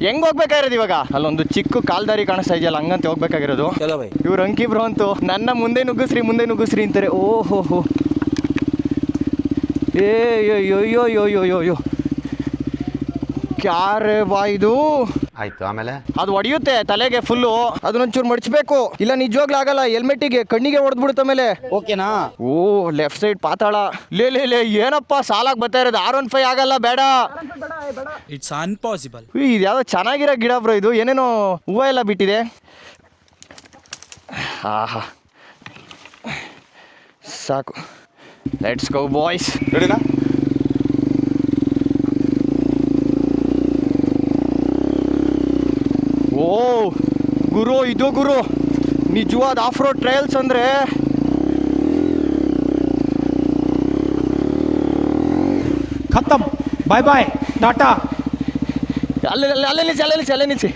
ಹೆಂಗ್ ಹೋಗ್ಬೇಕಾಗಿರೋದು ಇವಾಗ? ಅಲ್ಲೊಂದು ಚಿಕ್ಕ ಕಾಲ್ದಾರಿ ಕಾಣಿಸ್ತಾ ಇದೆಯಲ್ಲ, ಹಂಗಂತ ಹೋಗ್ಬೇಕಾಗಿರೋದು. ಇವ್ರು ಅಂಕಿ ಬ್ರೋ ಅಂತೂ ನನ್ನ ಮುಂದೆ ನುಗ್ಗಿಸ್ರಿ ಅಂತಾರೆ. ಓಹೋ ಏಯ್ಯೋ ಕ್ಯಾರೆ ಬಾ ಇದು. ಆಯ್ತು, ಆಮೇಲೆ ಅದು ಹೊಡೆಯುತ್ತೆ ತಲೆಗೆ ಫುಲ್ಲು, ಅದನ್ನೊಂಚೂರು ಮಡಚಬೇಕು, ಇಲ್ಲ ನಿಜವಾಗ್ಲೂ ಆಗಲ್ಲ. ಹೆಲ್ಮೆಟ್ಟಿಗೆ ಕಣ್ಣಿಗೆ ಹೊಡೆದ್ಬಿಡುತ್ತೆ ಮೇಲೆ. ಓಕೆನಾ? ಓ ಲೆಫ್ಟ್ ಸೈಡ್ ಪಾತಾಳ. ಲೇ ಏನಪ್ಪ ಸಾಲಾಗಿ ಬರ್ತಾ ಇರೋದು? R15 ಆಗಲ್ಲ, ಬೇಡ. It's impossible. ಇದು ಯಾವ್ದೋ ಚೆನ್ನಾಗಿರೋ ಗಿಡ ಬ್ರೋ, ಇದು ಏನೇನೋ ಹೂವು ಎಲ್ಲ ಬಿಟ್ಟಿದೆ. ಆಹಾ ಸಾಕು, ಲೆಟ್ಸ್ ಗೋ ಬಾಯ್ಸ್. ರೆಡಿನಾ? ಓ ಗುರು, ಇದು ಗುರು ನಿಜವಾದ ಆಫ್ ರೋಡ್ ಟ್ರಯಲ್ಸ್ ಅಂದರೆ. ಖತಮ್, ಬಾಯ್ ಬಾಯ್, ಟಾಟಾ. ಅಲ್ಲೇ ನಿಲ್ಸಿ